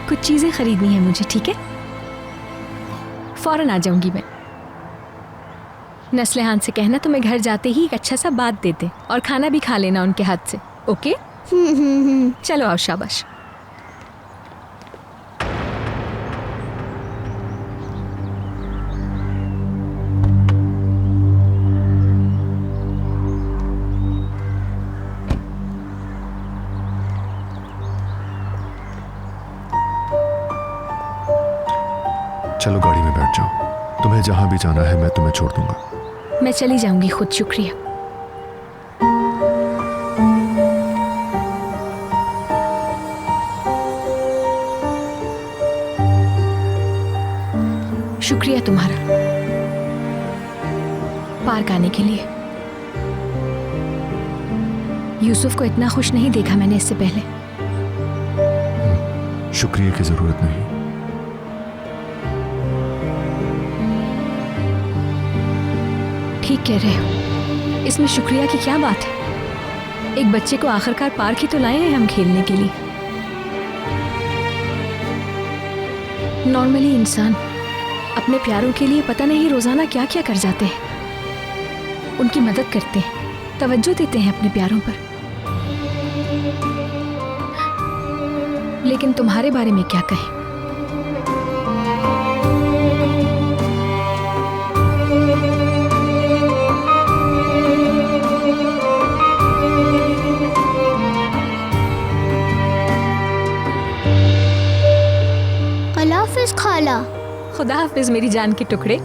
कुछ चीजें खरीदनी है मुझे, ठीक है? फौरन आ जाऊंगी मैं। नस्लेहान से कहना तो मैं घर जाते ही एक अच्छा सा बात दे दे और खाना भी खा लेना उनके हाथ से, ओके? चलो आओ, शाबाश। चलो गाड़ी में बैठ जाओ, तुम्हें जहां भी जाना है मैं तुम्हें छोड़ दूंगा। मैं चली जाऊंगी खुद, शुक्रिया। शुक्रिया तुम्हारा पार्क आने के लिए। यूसुफ को इतना खुश नहीं देखा मैंने इससे पहले। शुक्रिया की जरूरत नहीं। ठीक कह रहे हो, इसमें शुक्रिया की क्या बात है? एक बच्चे को आखिरकार पार्क ही तो लाए हैं हम खेलने के लिए। नॉर्मली इंसान अपने प्यारों के लिए पता नहीं रोजाना क्या क्या कर जाते हैं। उनकी मदद करते हैं, तवज्जो देते हैं अपने प्यारों पर। लेकिन तुम्हारे बारे में क्या कहें? अल्लाह हाफिज खाला। खुदा हाफिज मेरी जान के टुकड़े।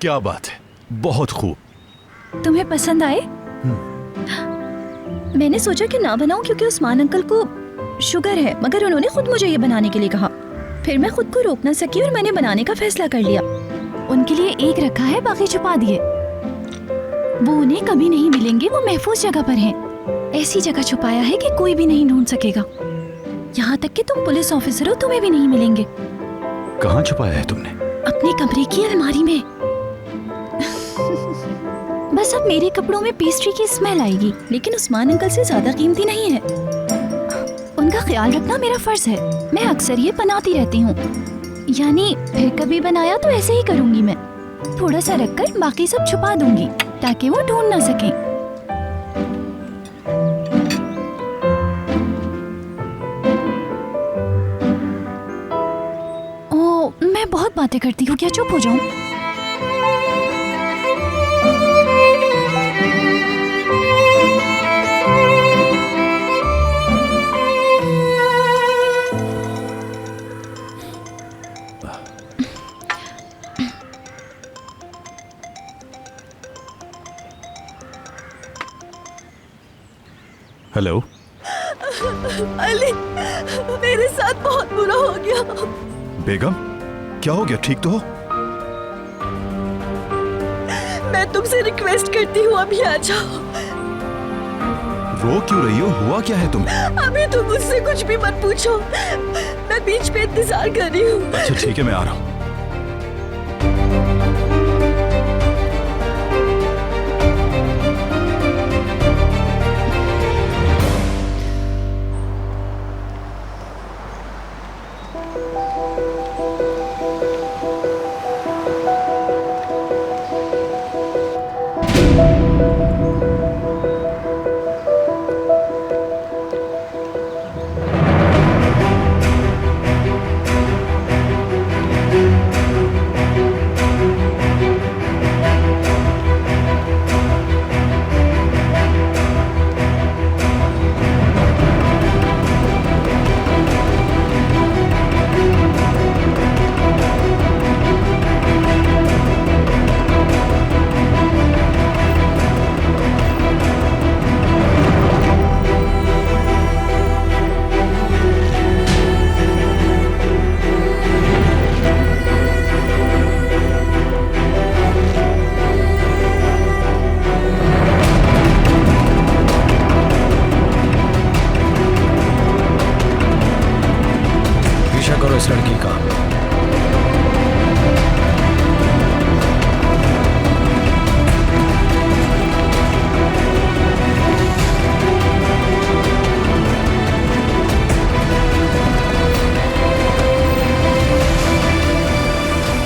क्या बात है, बहुत खूब। तुम्हें पसंद आए? मैंने सोचा कि ना बनाऊं क्योंकि उस्मान अंकल को शुगर है, मगर उन्होंने खुद मुझे ये बनाने के लिए कहा। फिर मैं खुद को रोक ना सकी और मैंने बनाने का फैसला कर लिया। उनके लिए एक रखा है, बाकी छुपा दिए। वो उन्हें कभी नहीं मिलेंगे, वो महफूज जगह पर हैं। ऐसी जगह छुपाया है कि कोई भी नहीं ढूंढ सकेगा। यहाँ तक कि तुम पुलिस ऑफिसर हो, तुम्हें भी नहीं मिलेंगे। कहाँ छुपाया है तुमने? अपने कमरे की अलमारी में। बस अब मेरे कपड़ों में पेस्ट्री की स्मेल आएगी, लेकिन उस्मान अंकल से ज्यादा कीमती नहीं है। उनका ख्याल रखना मेरा फर्ज है। मैं अक्सर ये बनाती रहती हूँ, यानी फिर कभी बनाया तो ऐसे ही करूँगी। मैं थोड़ा सा रखकर बाकी सब छुपा दूंगी ताकि वो ढूंढ ना सके। ओ, मैं बहुत बातें करती हूँ, क्या चुप हो जाऊं? हेलो अली, मेरे साथ बहुत बुरा हो गया। बेगम, क्या हो गया? ठीक तो हो? मैं तुमसे रिक्वेस्ट करती हूँ, अभी आ जाओ। रो क्यों रही हो? हुआ क्या है तुम्हें? अभी तुम मुझसे कुछ भी मत पूछो, मैं बीच में इंतजार कर रही हूँ। अच्छा ठीक है, मैं आ रहा हूँ। इस लड़की का।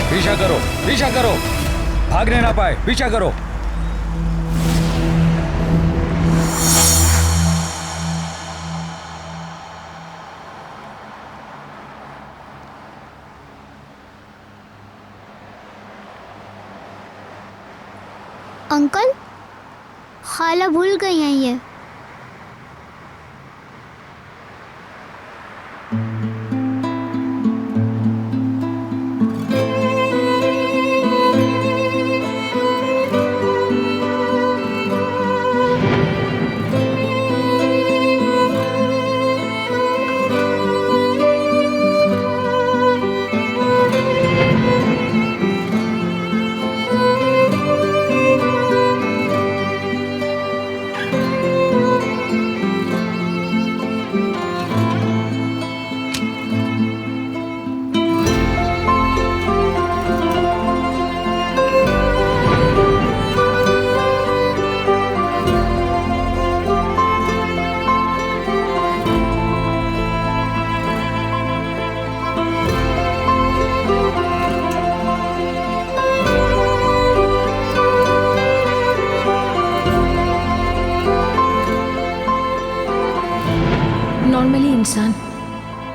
पीछा करो, पीछा करो, भागने ना पाए, पीछा करो। अंकल, खाला भूल गई हैं ये। नॉर्मली इंसान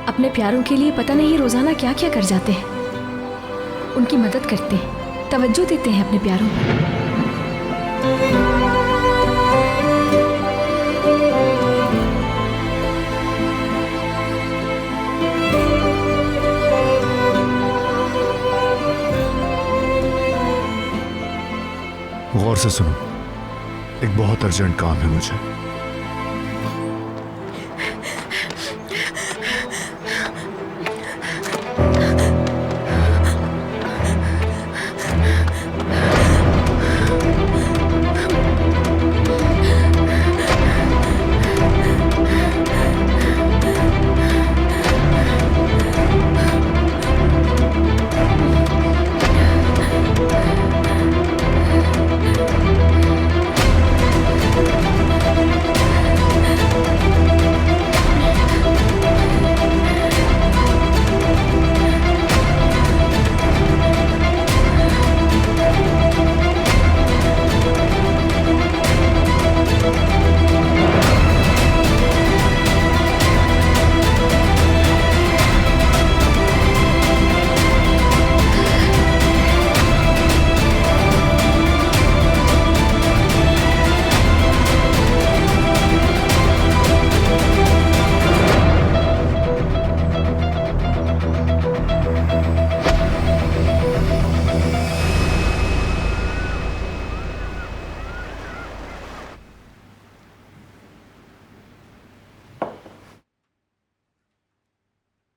अपने प्यारों के लिए पता नहीं रोजाना क्या क्या कर जाते हैं। उनकी मदद करते हैं, तवज्जो देते हैं अपने प्यारों पर। गौर से सुनो, एक बहुत अर्जेंट काम है मुझे।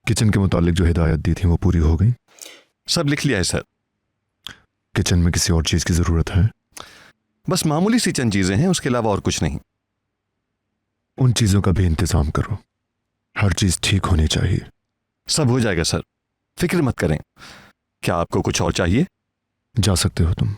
किचन के मुतालिक जो हिदायत दी थी वो पूरी हो गई? सब लिख लिया है सर। किचन में किसी और चीज की जरूरत है? बस मामूली सी चंद चीजें हैं, उसके अलावा और कुछ नहीं। उन चीजों का भी इंतजाम करो, हर चीज ठीक होनी चाहिए। सब हो जाएगा सर, फिक्र मत करें। क्या आपको कुछ और चाहिए? जा सकते हो तुम।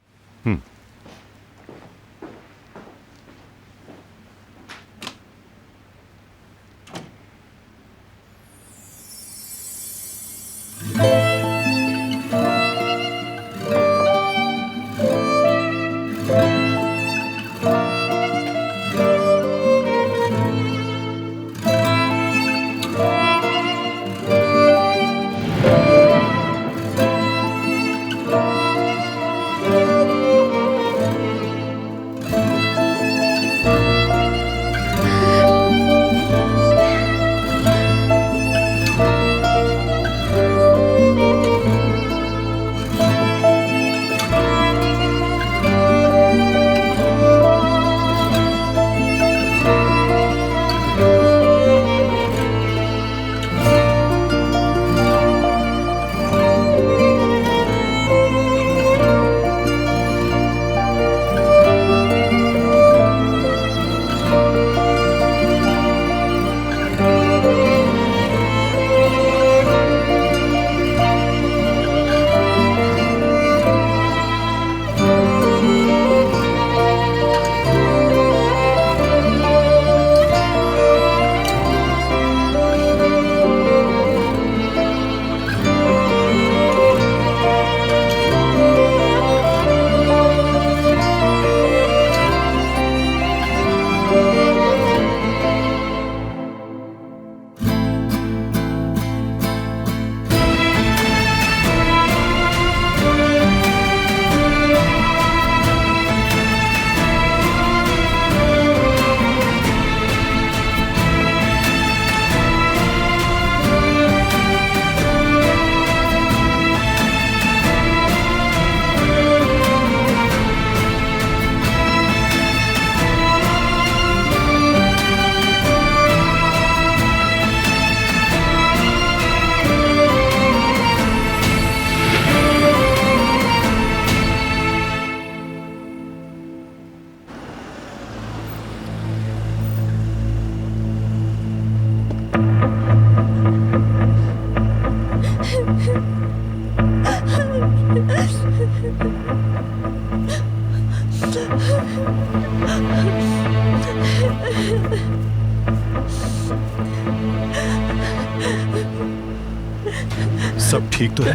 सब ठीक तो है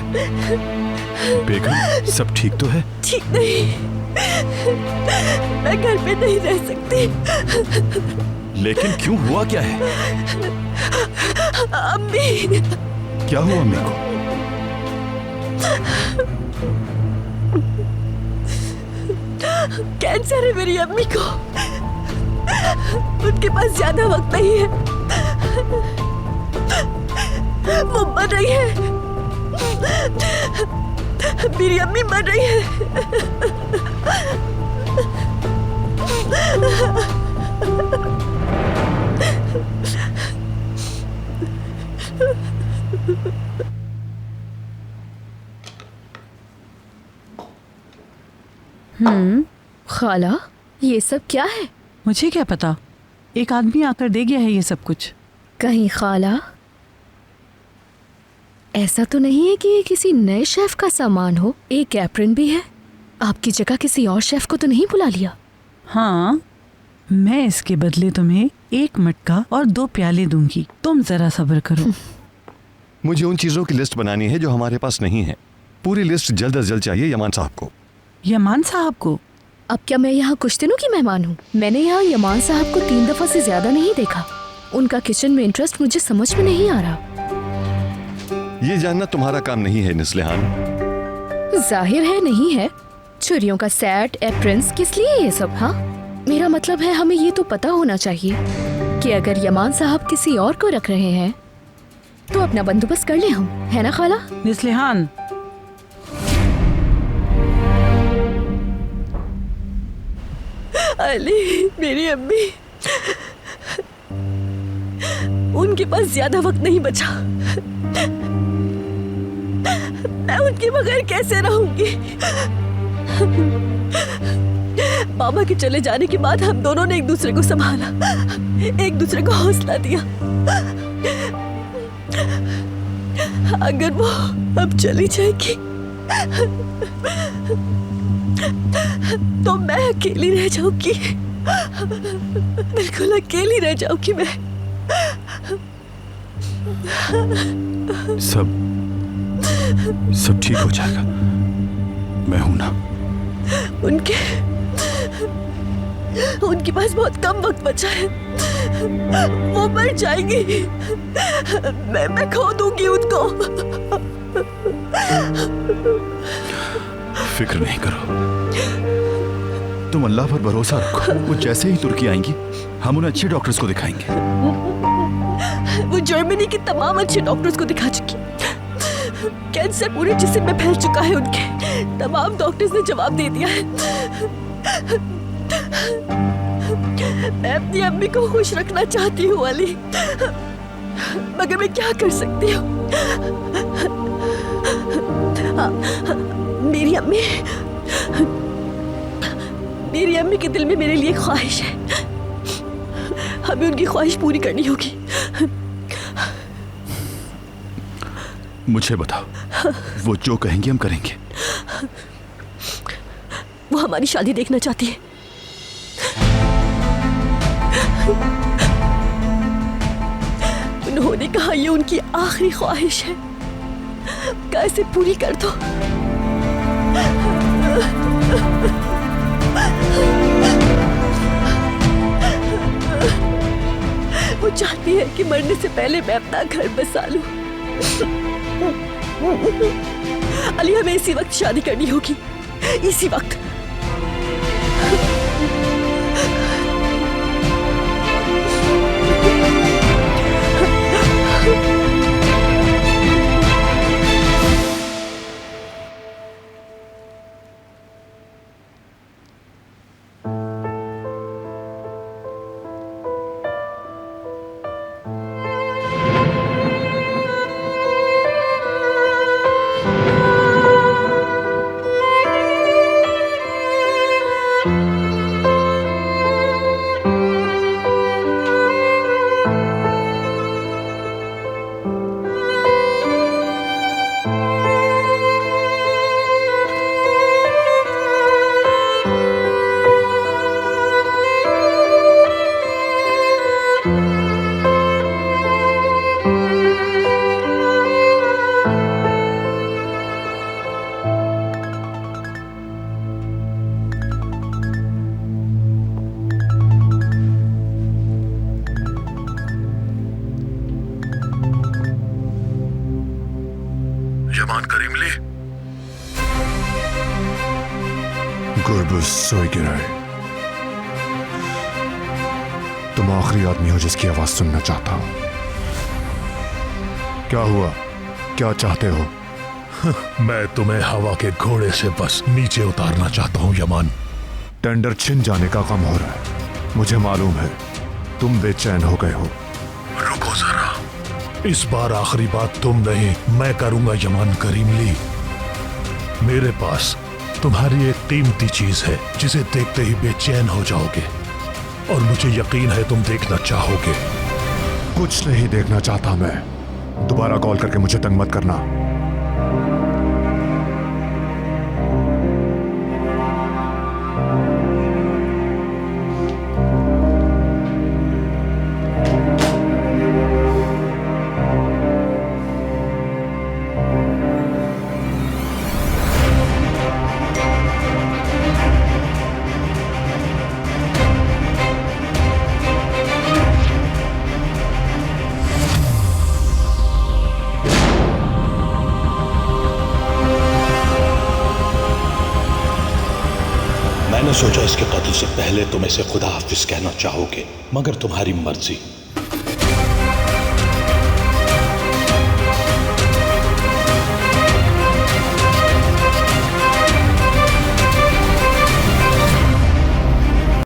बेगम? सब ठीक तो है? ठीक नहीं, मैं घर पे नहीं रह सकती। लेकिन क्यों, हुआ क्या है? अम्मी। क्या हुआ अम्मी को? कैंसर है मेरी अम्मी को, उनके पास ज्यादा वक्त नहीं है, वो मर रही है, मेरी अम्मी मर रही है। खाला, ये सब क्या है? मुझे क्या पता, एक आदमी आकर दे गया है ये सब कुछ। कहीं खाला ऐसा तो नहीं है कि ये किसी नए शेफ का सामान हो? एक एप्रन भी है। आपकी जगह किसी और शेफ को तो नहीं बुला लिया? हाँ, मैं इसके बदले तुम्हें 1 मटका और 2 प्याले दूंगी। तुम जरा सब्र करो। मुझे उन चीजों की लिस्ट बनानी है जो हमारे पास नहीं है। पूरी लिस्ट जल्द से जल्द चाहिए यमान साहब को। यमान साहब को? अब क्या मैं यहाँ कुछ दिनों की मेहमान हूँ? मैंने यहाँ यमान साहब को 3 दफा से ज्यादा नहीं देखा। उनका किचन में इंटरेस्ट मुझे समझ में नहीं आ रहा। ये जानना तुम्हारा काम नहीं है निस्लिहान। जाहिर है नहीं है। छुरियों का सेट, एप्रन्स, किस लिए ये सब? हाँ, मेरा मतलब है हमें ये तो पता होना चाहिए कि अगर यमान साहब किसी और को रख रहे हैं तो अपना बंदोबस्त कर ले हम, है ना खाला? निस्लिहान, अली, मेरी अम्मी, उनके पास ज्यादा वक्त नहीं बचा। मैं उनके बगैर कैसे रहूंगी? मामा के चले जाने के बाद हम दोनों ने एक दूसरे को संभाला, एक दूसरे को हौसला दिया। अगर वो अब चली जाएगी तो मैं अकेली रह जाऊंगी, बिल्कुल अकेली रह जाऊंगी मैं। सब ठीक हो जाएगा, मैं हूं ना। उनके पास बहुत कम वक्त बचा है। वो मर जाएंगी, मैं खो दूंगी उनको। फिक्र नहीं करो, तुम अल्लाह पर भरोसा रखो। वो जैसे ही तुर्की आएंगी हम उन्हें अच्छे डॉक्टर्स को दिखाएंगे। वो जर्मनी के तमाम अच्छे डॉक्टर्स को दिखा चुकी। कैंसर पूरे जिस्म में फैल चुका है उनके। तमाम डॉक्टर्स ने जवाब दे दिया है। मैं अपनी अम्मी को खुश रखना चाहती हूँ अली, मगर मैं क्या कर सकती हूँ? मेरी अम्मी के दिल में मेरे लिए ख्वाहिश है। हमें उनकी ख्वाहिश पूरी करनी होगी। मुझे बताओ, वो जो कहेंगे हम करेंगे। वो हमारी शादी देखना चाहती है। उन्होंने कहा ये उनकी आखिरी ख्वाहिश है, कैसे पूरी कर दो। वो चाहती है कि मरने से पहले मैं अपना घर बसा लूं। अली, हमें इसी वक्त शादी करनी होगी, इसी वक्त। यमान करीमली, गुरबुस सोए गिरा है। तुम आखिरी आदमी हो जिसकी आवाज सुनना चाहता हूं। क्या हुआ, क्या चाहते हो? मैं तुम्हें हवा के घोड़े से बस नीचे उतारना चाहता हूं यमान। टेंडर छिन जाने का गम हो रहा है। मुझे मालूम है तुम बेचैन हो गए हो। रुको जरा, इस बार आखिरी बात तुम नहीं मैं करूंगा यमान करीमली। मेरे पास तुम्हारी एक कीमती चीज है जिसे देखते ही बेचैन हो जाओगे और मुझे यकीन है तुम देखना चाहोगे। कुछ नहीं देखना चाहता मैं। दोबारा कॉल करके मुझे तंग मत करना। मैंने सोचा इसके कत्ल से पहले तुम इसे खुदा हाफिज कहना चाहोगे, मगर तुम्हारी मर्जी।